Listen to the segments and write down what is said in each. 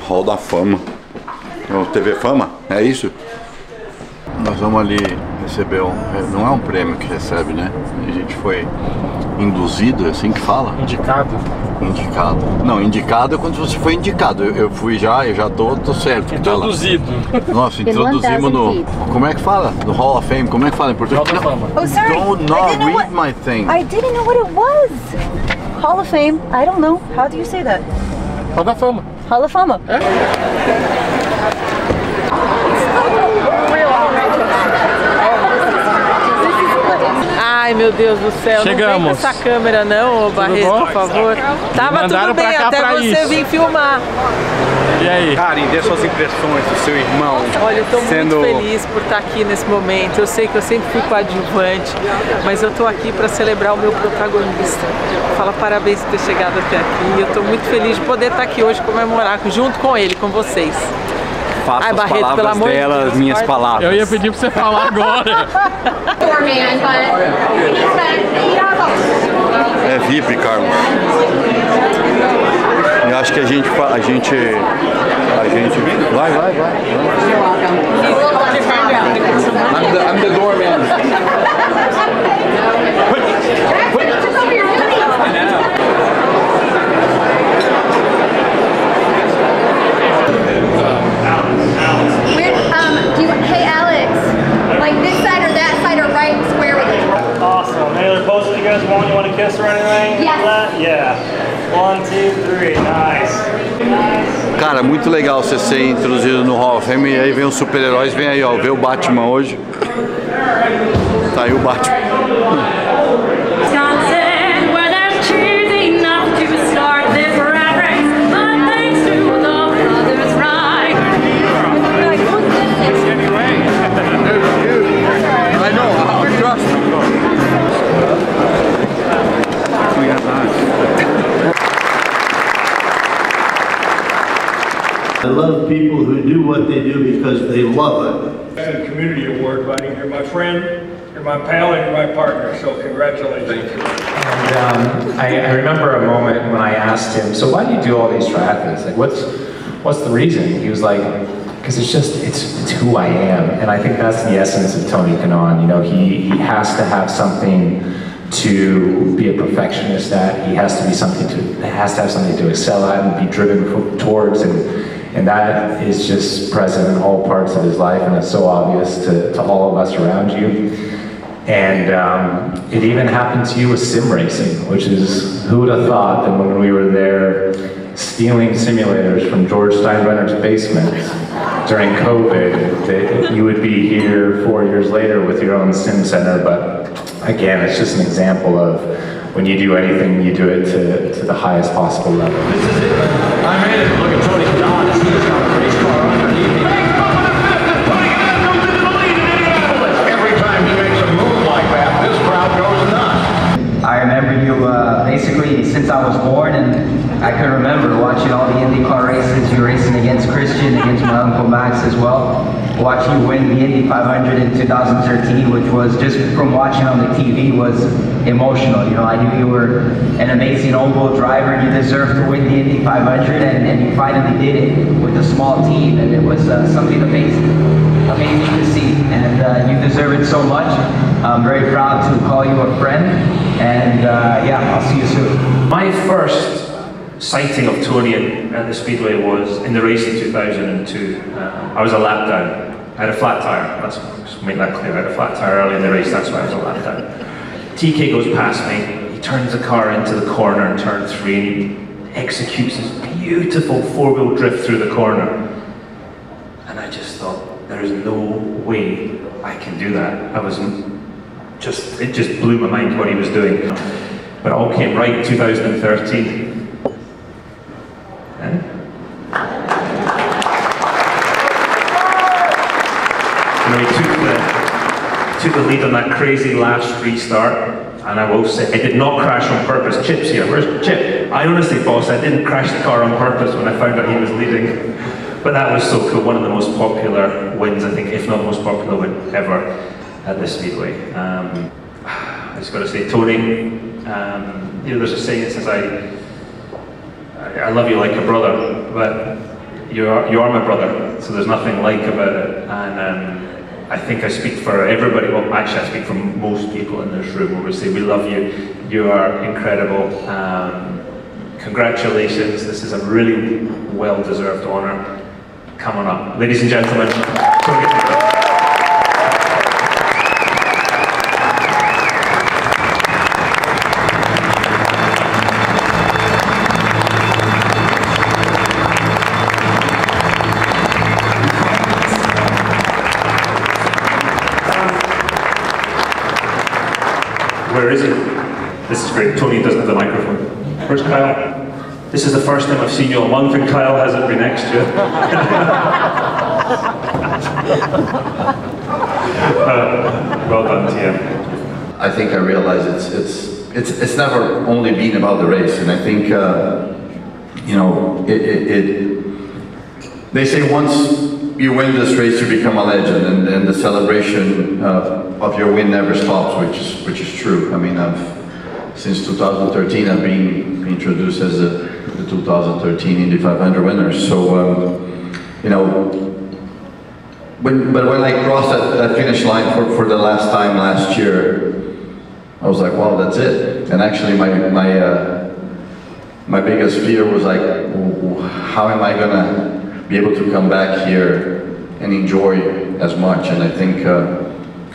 Hall da Fama. TV Fama? É isso? Nós vamos ali receber não é um prêmio que recebe, né? A gente foi induzido, é assim que fala? Indicado. Indicado. Não, indicado é quando você foi indicado. Eu fui já, eu já tô certo. Introduzido. Nossa, introduzimos no... Como é que fala? No Hall of Fame. Como é que fala em português? Hall of Fama. Oh, sorry. Don't not read my thing. I didn't know what it was. Hall of Fame. I don't know. How do you say that? Hall da Fama. Hall of Fama. Ai, meu Deus do céu, Chegamos. Não vem com essa câmera não, Barreto, por favor. Tava tudo bem até você vir filmar. E aí? Karen, dê suas impressões do seu irmão. Olha, eu tô muito feliz por estar aqui nesse momento. Eu sei que eu sempre fui coadjuvante, mas eu tô aqui para celebrar o meu protagonista. Fala parabéns por ter chegado até aqui. Eu tô muito feliz de poder estar aqui hoje, comemorar junto com ele, com vocês. Faça as Barreto, palavras dela, as minhas palavras. Eu ia pedir pra você falar agora. É VIP, Carlos. Eu acho que a gente vai. I'm the doorman. Hey Alex, like this side or that side or right square with it. Awesome. Any other poses you guys want? You want to kiss or anything? Yes. Yeah. 1, 2, 3. Nice. Cara, muito legal você ser introduzido no Hall of Fame e aí vem os super-heróis, vem aí, ó, vê o Batman hoje. Tá aí o Batman. I love people who do what they do because they love it. And community award, buddy. You're my friend, you're my pal, and you're my partner. So congratulations. Thank you. And I remember a moment when I asked him, "So why do you do all these triathletes? Like, what's the reason?" He was like, "Because it's who I am." And I think that's the essence of Tony Kanaan. You know, he has to have something to be a perfectionist at. He has to be has to have something to excel at and be driven towards, and that is just present in all parts of his life, and it's so obvious to all of us around you. And it even happened to you with sim racing, which is, who would have thought that when we were there stealing simulators from George Steinbrenner's basement during COVID, that you would be here 4 years later with your own sim center. But again, it's just an example of when you do anything, you do it to the highest possible level. This is it. I'm ready to look at Tony Kanaan as he's got a race car underneath me. Every time he makes a move like that, this crowd goes nuts. I remember you basically since I was born, and I can remember watching all the IndyCar races. You racing against Christian, against my Uncle Max as well. Watching you win the Indy 500 in 2013, which was just from watching on the TV was emotional. You know, I knew you were an amazing oval driver and you deserved to win the Indy 500, and you finally did it with a small team, and it was something amazing to see, and you deserve it so much. I'm very proud to call you a friend, and yeah, I'll see you soon. My first sighting of Tony at the Speedway was in the race in 2002. I was a lap down. I had a flat tire. Let's just make that clear. I had a flat tire early in the race, that's why I was a lap down. TK goes past me. He turns the car into the corner in turn 3 and he executes this beautiful 4-wheel drift through the corner. And I just thought, there is no way I can do that. It just blew my mind what he was doing. But it all came right in 2013. You know, he took the lead on that crazy last restart, and I will say, I did not crash on purpose. Chip's here, where's Chip? I honestly, boss, I didn't crash the car on purpose when I found out he was leading. But that was so cool, one of the most popular wins, I think, if not the most popular win ever at this Speedway. I just got to say, Tony, you know, there's a saying that says, I love you like a brother, but you are my brother, so there's nothing like about it. And I think I speak for everybody, well actually I speak for most people in this room when we say we love you. You are incredible. Congratulations, this is a really well-deserved honour. Come on up. Ladies and gentlemen, where is he? This is great. Tony doesn't have the microphone. Where's Kyle? This is the first time I've seen you all month and Kyle hasn't been next to you. Well done to you. I think I realize it's never only been about the race, and I think you know they say once you win this race you become a legend, and the celebration of your win never stops, which is true. I mean, since 2013 I've been introduced as the 2013 Indy 500 winner. So you know, when I crossed that finish line for the last time last year, I was like, wow, that's it. And actually my biggest fear was like, how am I gonna be able to come back here and enjoy as much? And I think I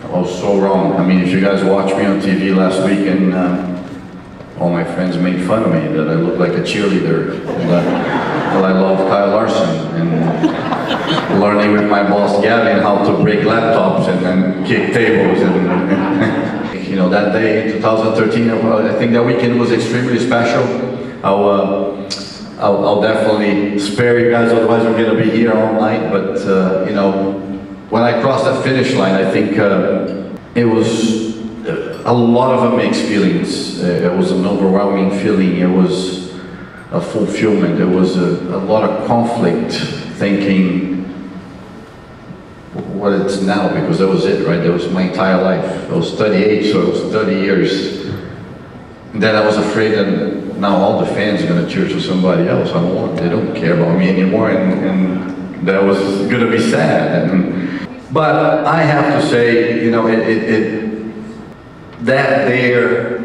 was so wrong. I mean, if you guys watched me on TV last week, and all my friends made fun of me that I look like a cheerleader, and well, I love Kyle Larson, and learning with my boss Gavin how to break laptops and kick tables, and you know, that day in 2013, I think that weekend was extremely special. I'll definitely spare you guys, otherwise we're going to be here all night. But you know, when I crossed that finish line, I think it was a lot of mixed feelings. It was an overwhelming feeling. It was a fulfillment. There was a lot of conflict, thinking what it's now, because that was it, right? That was my entire life. I was 38, so it was 30 years. And then I was afraid that now all the fans are going to cheer for somebody else. They don't care about me anymore, and that was going to be sad. But I have to say, you know, that there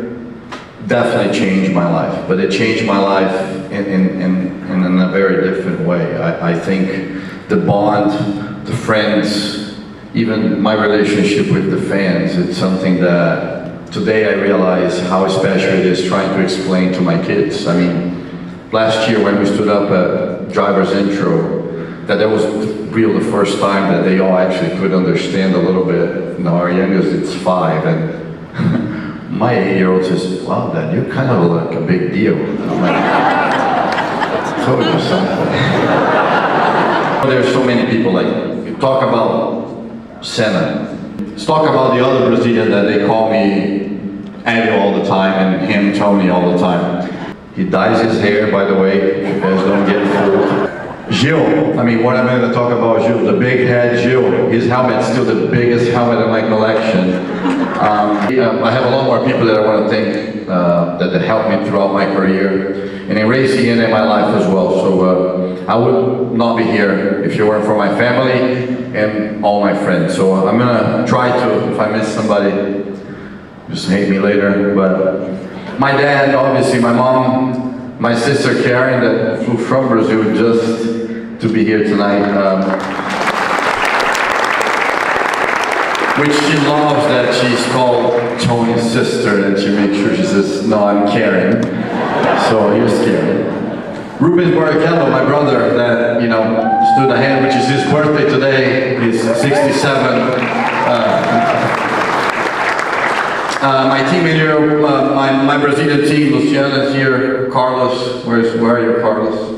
definitely changed my life. But it changed my life in a very different way. I think the bond, the friends, even my relationship with the fans, it's something that today I realize how special it is trying to explain to my kids. I mean, last year when we stood up at driver's intro, that was the first time that they all actually could understand a little bit. You know, our youngest, it's 5, and my 8-year-old says, wow, Dad, you're kind of like a big deal. And I'm like, I told you something. There's so many people, like, you talk about Senna. Let's talk about the other Brazilian that they call me Eddie all the time, and him, Tony, all the time. He dyes his hair, by the way, if you guys don't get fooled. Gil, I mean, what am I going to talk about Gil? The big head Gil. His helmet's still the biggest helmet in my collection. I have a lot more people that I want to thank that helped me throughout my career, and in racing and in my life as well. So I would not be here if it weren't for my family and all my friends. So I'm going to try to, if I miss somebody, just hate me later. But my dad, obviously, my mom, my sister Karen, that flew from Brazil just to be here tonight, which she loves that she's called Tony's sister, and she makes sure she says, no, I'm Karen. So here's Karen. Rubens Barrichello, my brother, that, you know, stood a hand, which is his birthday today. He's 67. My team here, my Brazilian team, Luciana's here, Carlos, where are you, Carlos?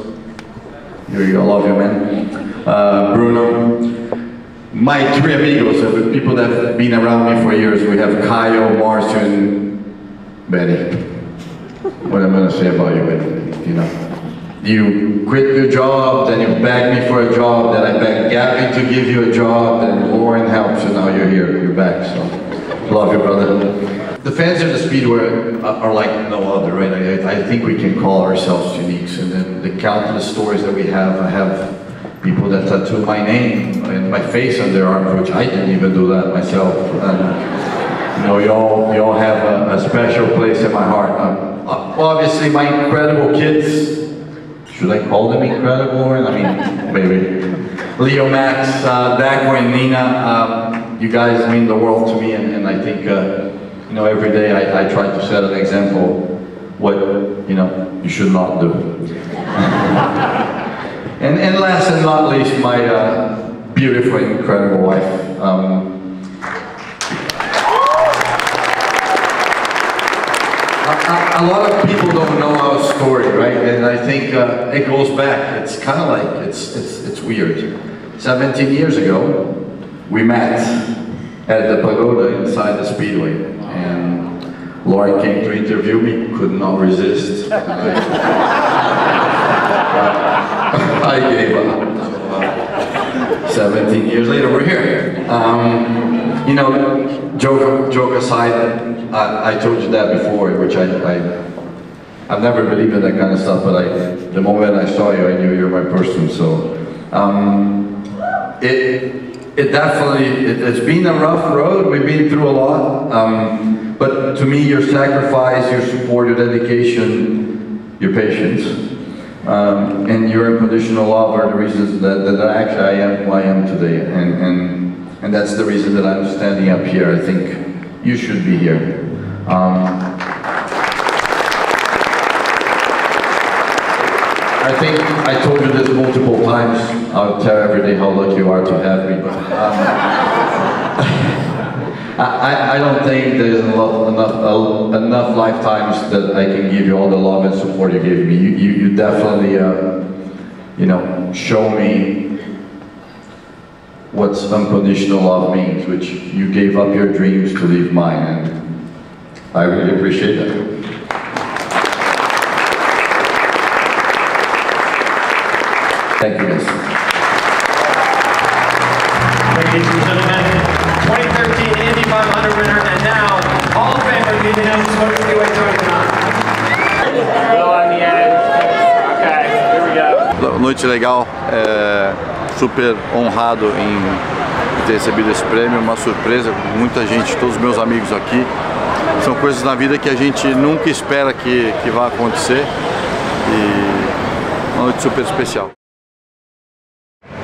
Here you go, I love you, man. Bruno. My 3 amigos, the people that have been around me for years. We have Kyle, Marcio, and Betty. What am I going to say about you, Betty? You know, you quit your job, then you begged me for a job, then I begged Gavin to give you a job, then Lauren helps, and now you're here, you're back, so love you, brother. The fans of the Speedway are like no other, right? I think we can call ourselves unique, and then the countless stories that we have. I have people that tattoo my name and my face on their arms, which I didn't even do that myself. And, you know, you all have a special place in my heart. Obviously, my incredible kids. Should I call them incredible? I mean, maybe. Leo, Max, Dago, and Nina, you guys mean the world to me, and I think, you know, every day I try to set an example what, you know, you should not do. and last and not least, my beautiful and incredible wife. A lot of people don't know our story, right? And I think it goes back. It's kind of like, it's weird. 17 years ago, we met at the pagoda inside the Speedway. And Lauren came to interview me, could not resist. I gave up. 17 years later, we're here. You know, joke aside, I told you that before, which I've never believed in that kind of stuff, but the moment I saw you, I knew you were my person. So it definitely, it's been a rough road. We've been through a lot, but to me, your sacrifice, your support, your dedication, your patience, and your unconditional love are the reasons that actually I am who I am today, and that's the reason that I'm standing up here. I think you should be here. I think I told you this multiple times. I'll tell every day how lucky you are to have me, but I don't think there's enough lifetimes that I can give you all the love and support you gave me. You definitely, you know, show me what unconditional love means, which you gave up your dreams to live mine, and I really appreciate that. Thank you, guys. Ladies and gentlemen, 2013 Indy 500 winner, and now Hall of Famer of the Indianapolis Motor Speedway Tournament. Well on the edge. Okay, here we go. Noite legal, super honrado em ter recebido esse prêmio, uma surpresa, muita gente, todos os meus amigos aqui. São coisas na vida que a gente nunca espera que vá acontecer, e uma noite super especial.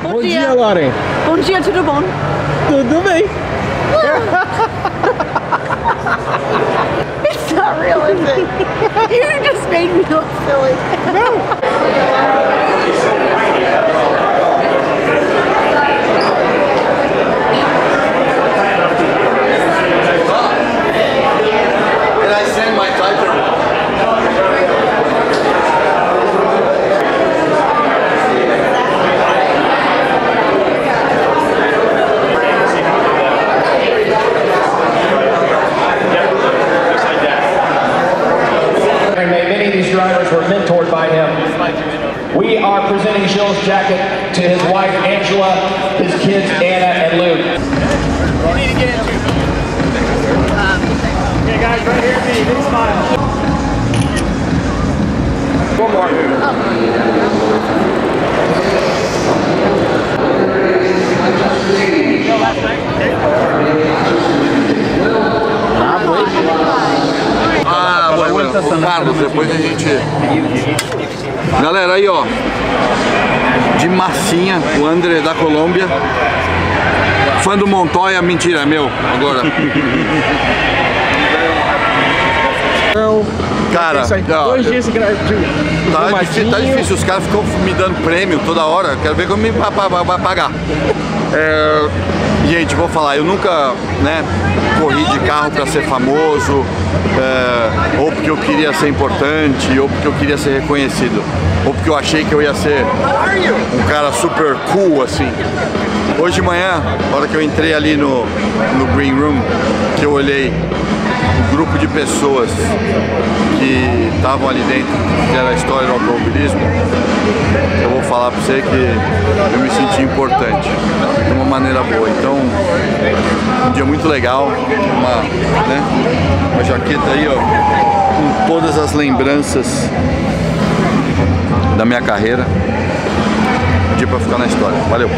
Bom dia, Lauren. Bom dia, tudo bom? Tudo bem. It's not real, is it? You just made me look silly. No. Did I send my title? Many of these drivers were mentored by him. We are presenting Gilles' jacket to his wife Angela, his kids Anna and Luke. You need to get into. Okay, guys, right here, me. Big smile. One more. Carlos, depois a gente... Galera, aí ó, de massinha, o André da Colômbia, fã do Montoya, mentira, é meu, agora. Cara, 2 dias tá difícil, os caras ficam me dando prêmio toda hora, quero ver como me vai pagar. Gente, vou falar, eu nunca, né, corri de carro para ser famoso, ou porque eu queria ser importante, ou porque eu queria ser reconhecido, ou porque eu achei que eu ia ser um cara super cool, assim. Hoje de manhã, na hora que eu entrei ali no Green Room, que eu olhei um grupo de pessoas que estavam ali dentro, que era a história do automobilismo, eu vou falar pra você que eu me senti importante, de uma maneira boa. Então, um dia muito legal, uma jaqueta aí, ó, com todas as lembranças da minha carreira. dia para ficar na história. Valeu!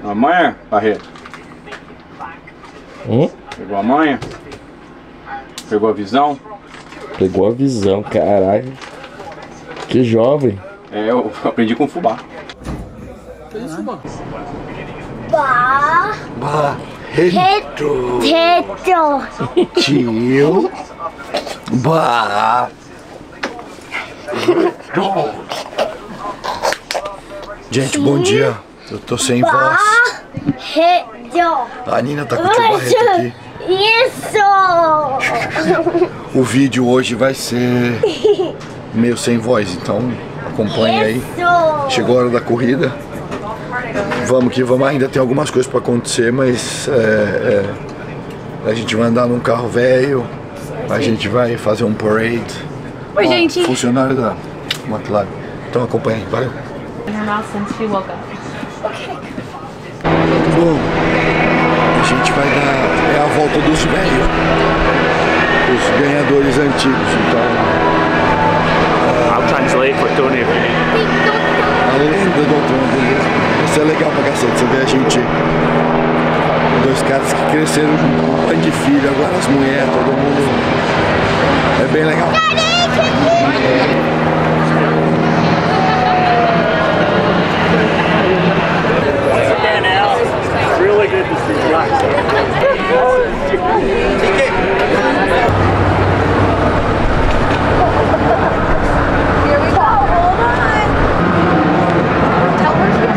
Amanhã, Barreto? Pegou a manha? Pegou a visão? Pegou a visão, caralho. Que jovem. É, eu aprendi com fubá. Que isso, mano? Barreto. Tio. Gente, bom dia. Eu tô sem voz. A Nina tá com o tio Barreto aqui. Isso! O vídeo hoje vai ser meio sem voz, então acompanha aí. Chegou a hora da corrida. Vamos que vamos, ainda tem algumas coisas para acontecer, mas a gente vai andar num carro velho, a gente vai fazer um parade. Oi, gente. Funcionário da McLaren. Então acompanha aí, valeu. Bom, a gente vai dar a volta dos velhos, os ganhadores antigos, então. I'll translate for Tony. A lenda do outono, isso é legal pra cacete, você vê a gente, dois caras que cresceram junto, um pai de filho, agora as mulheres, todo mundo, é bem legal. Really good to see you. Here we go. Hold on. Tell her to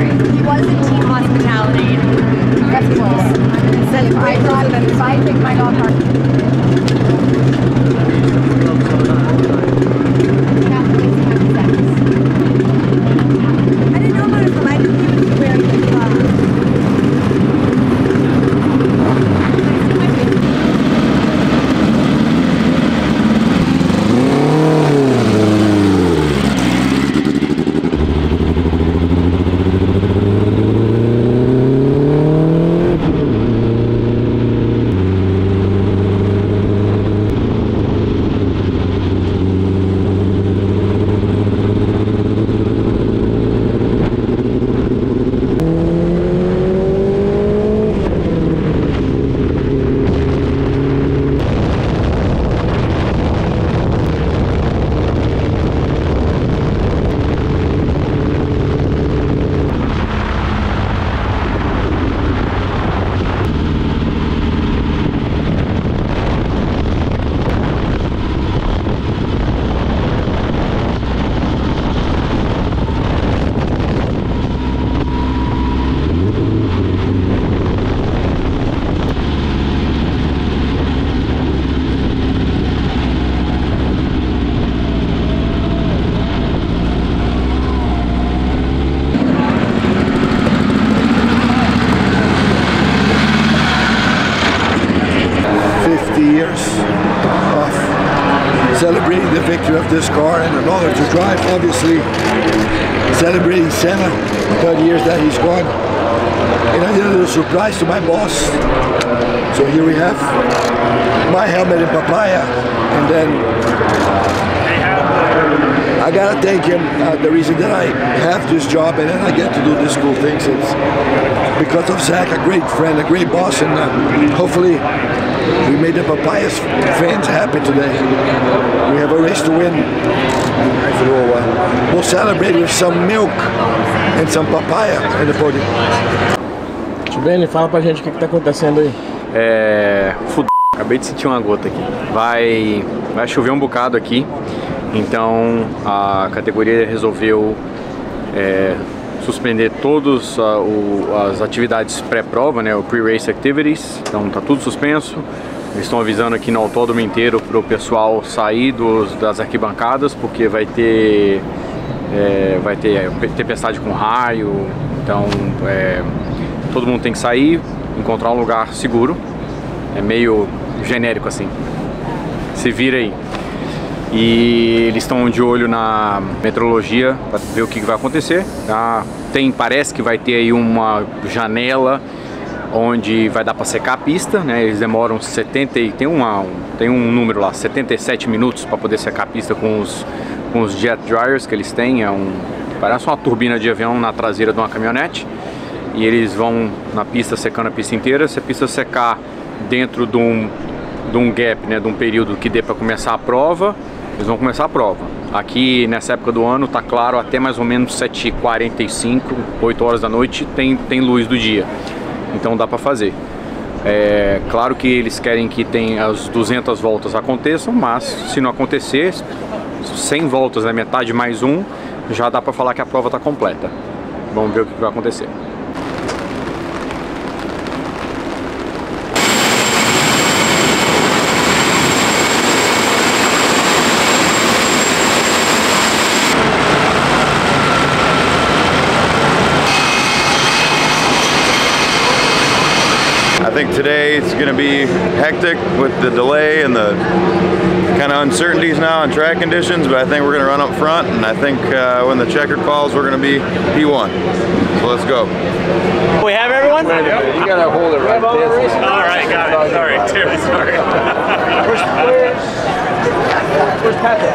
He was in team hospitality. That's close. Said if I take my golf cart. I didn't know about it, but I didn't think he was wearing the celebrating the victory of this car and an honor to drive, obviously celebrating Senna, 30 years that he's gone. and I did a little surprise to my boss. So here we have my helmet and papaya, and then I gotta thank him. The reason that I have this job and then I get to do these cool things is because of Zach, a great friend, a great boss, and hopefully we made the Papayas fans happy today. We have a race to win. So we'll celebrate with some milk and some papaya in the podium. Beni, fala pra gente o que tá acontecendo aí. Acabei de sentir uma gota aqui. Vai chover um bocado aqui. Então a categoria resolveu suspender todas as atividades pré-prova, né, o pre-race activities. Então tá tudo suspenso. Eles estão avisando aqui no autódromo inteiro para o pessoal sair das arquibancadas, porque vai ter tempestade com raio. Então todo mundo tem que sair, encontrar um lugar seguro. É meio genérico assim. Se vira aí. E eles estão de olho na meteorologia para ver o que vai acontecer. Tá? Parece que vai ter aí uma janela onde vai dar para secar a pista, né? Eles demoram 70 e tem um número lá, 77 minutos para poder secar a pista com os jet dryers que eles têm. Parece uma turbina de avião na traseira de uma caminhonete. E eles vão na pista secando a pista inteira. Se a pista secar dentro de um gap, né, de um período que dê para começar a prova, eles vão começar a prova. Aqui nessa época do ano tá claro, até mais ou menos 7h45, 8 horas da noite tem luz do dia, então dá para fazer. Claro que eles querem que as 200 voltas aconteçam, mas se não acontecer, 100 voltas, né, metade mais um, já dá para falar que a prova tá completa. Vamos ver o que vai acontecer. I think today it's going to be hectic with the delay and the kind of uncertainties now in track conditions, but I think we're going to run up front, and I think when the checkered calls, we're going to be P1. So let's go. We have everyone? You got to hold it right there. All right, got it. Sorry, terribly sorry. Where's Patrick?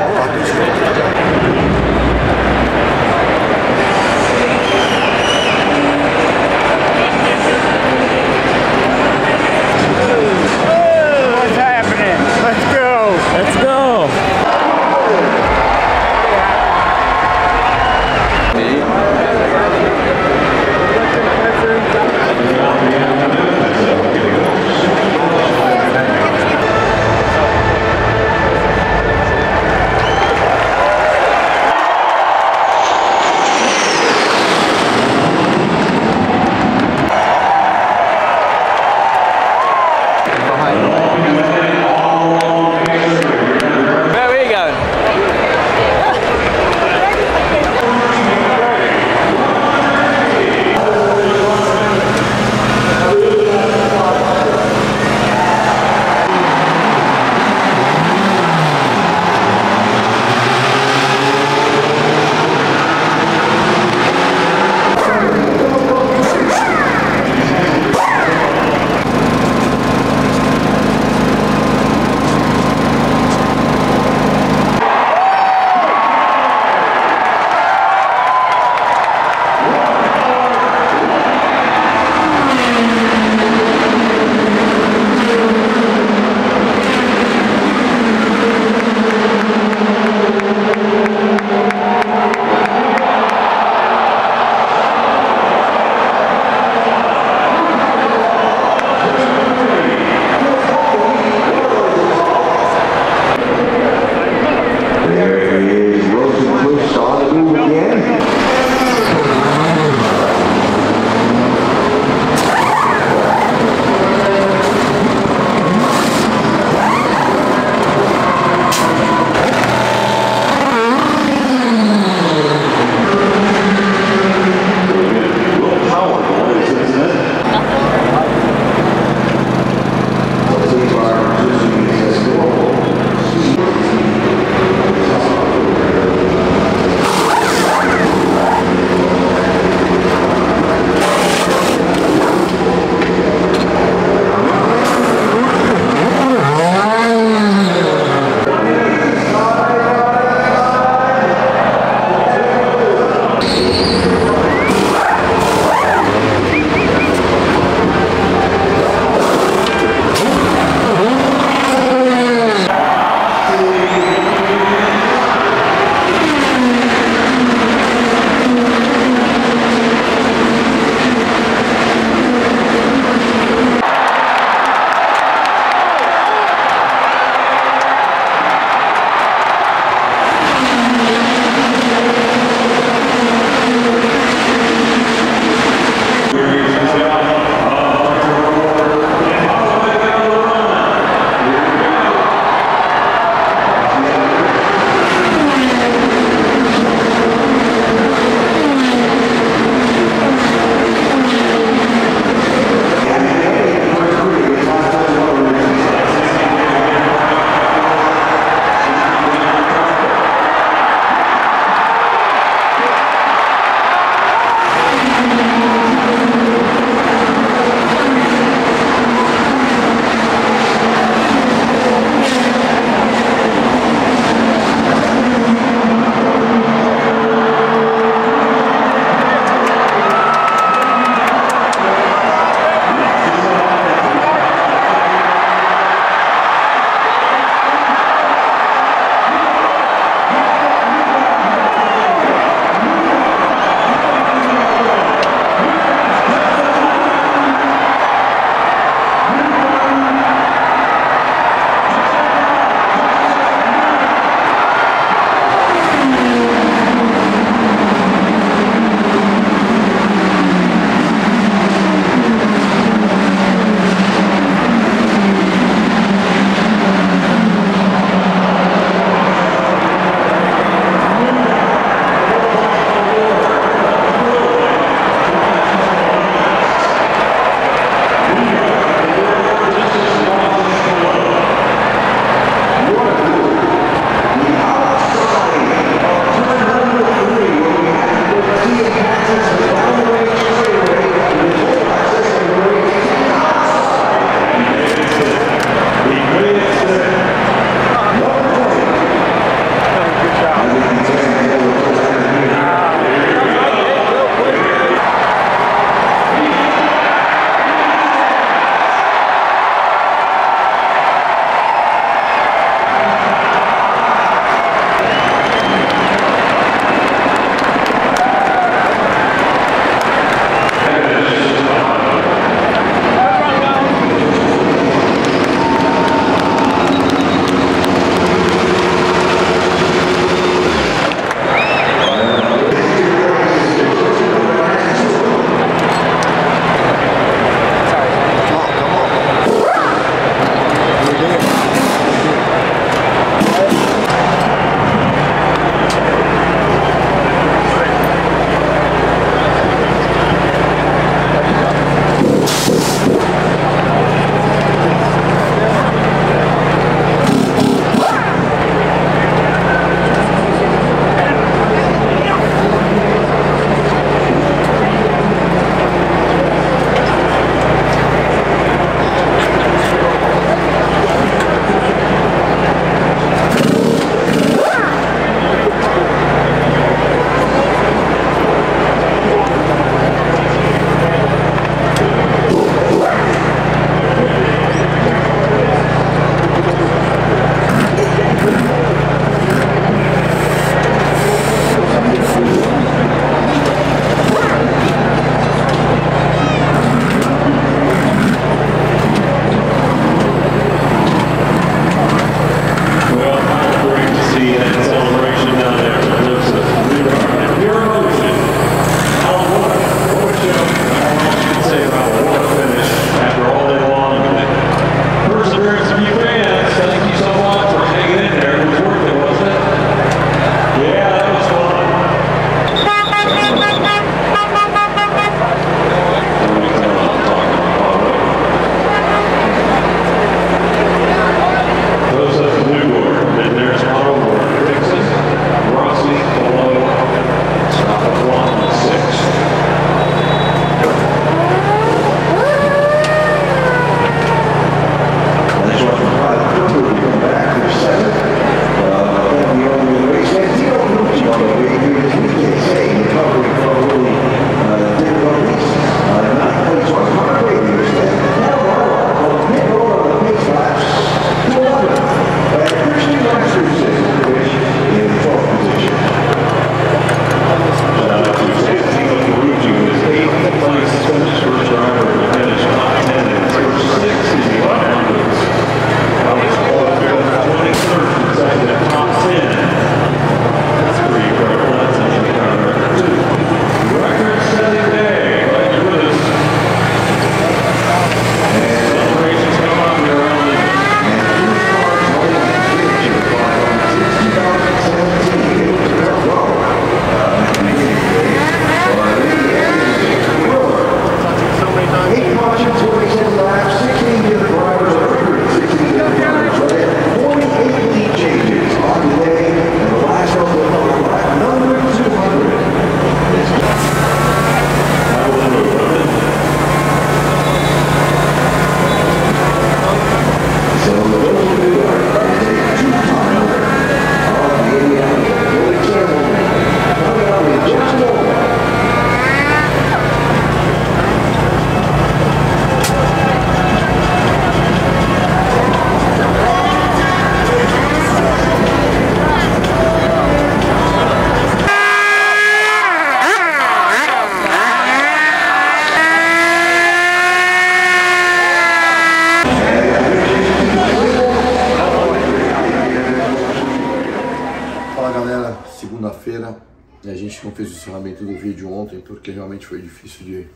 A gente não fez o encerramento do vídeo ontem porque realmente foi difícil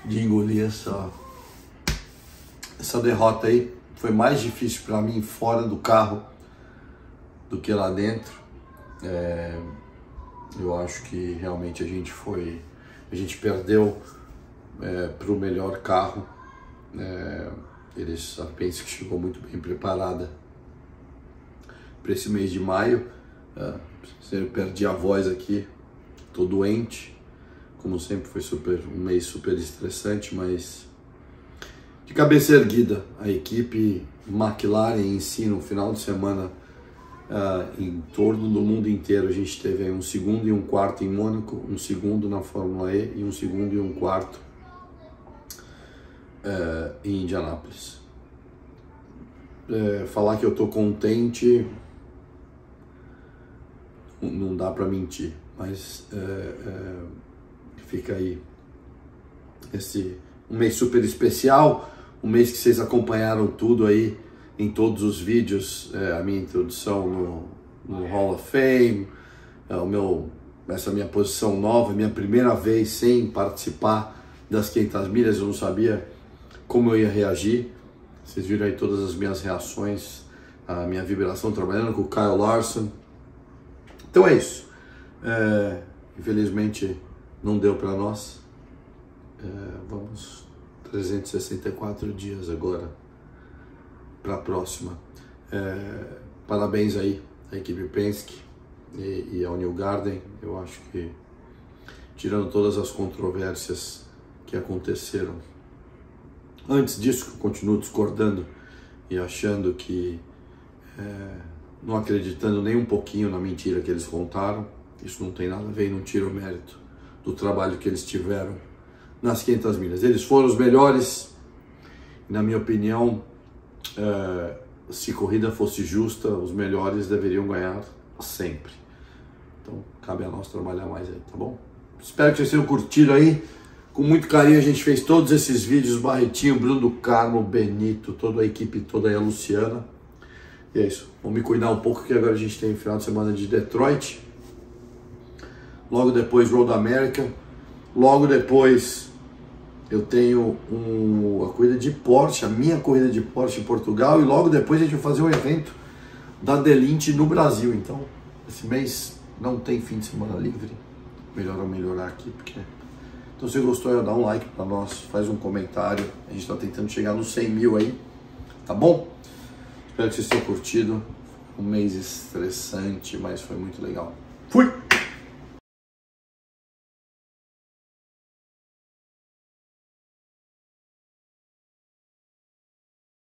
de engolir essa derrota aí. Foi mais difícil para mim fora do carro do que lá dentro. Eu acho que realmente a gente perdeu para o melhor carro. A Penske chegou muito bem preparada para esse mês de maio. Eu perdi a voz aqui, tô doente, como sempre foi um mês super estressante, mas de cabeça erguida. A equipe McLaren em si, no final de semana, em torno do mundo inteiro, a gente teve aí um segundo e um quarto em Mônaco, um segundo na Fórmula E e um segundo e um quarto em Indianápolis. Falar que eu tô contente não dá para mentir, mas fica aí um mês super especial, um mês que vocês acompanharam tudo aí em todos os vídeos, a minha introdução no Hall of Fame, essa minha posição nova, minha primeira vez sem participar das 500 milhas, eu não sabia como eu ia reagir. Vocês viram aí todas as minhas reações, a minha vibração trabalhando com o Kyle Larson. Então é isso. Infelizmente não deu para nós. Vamos 364 dias agora para a próxima. Parabéns aí à equipe Penske e ao New Garden. Eu acho que, tirando todas as controvérsias que aconteceram antes disso, que eu continuo discordando e achando que não acreditando nem um pouquinho na mentira que eles contaram. Isso não tem nada a ver e não tira o mérito do trabalho que eles tiveram nas 500 milhas. Eles foram os melhores, e, na minha opinião, se corrida fosse justa, os melhores deveriam ganhar sempre. Então, cabe a nós trabalhar mais aí, tá bom? Espero que vocês tenham curtido aí. Com muito carinho a gente fez todos esses vídeos, Barretinho, Bruno do Carmo, Benito, toda a equipe toda aí, a Luciana. E é isso, vou me cuidar um pouco, que agora a gente tem o final de semana de Detroit. Logo depois Road America. Logo depois eu tenho a corrida de Porsche, a minha corrida de Porsche em Portugal. E logo depois a gente vai fazer um evento da Delinte no Brasil. Então, esse mês não tem fim de semana livre. Melhor eu melhorar aqui, porque... Então, se gostou, dá um like para nós, faz um comentário. A gente está tentando chegar nos 100 mil aí, tá bom? Espero que vocês tenham curtido. Um mês estressante, mas foi muito legal. Fui!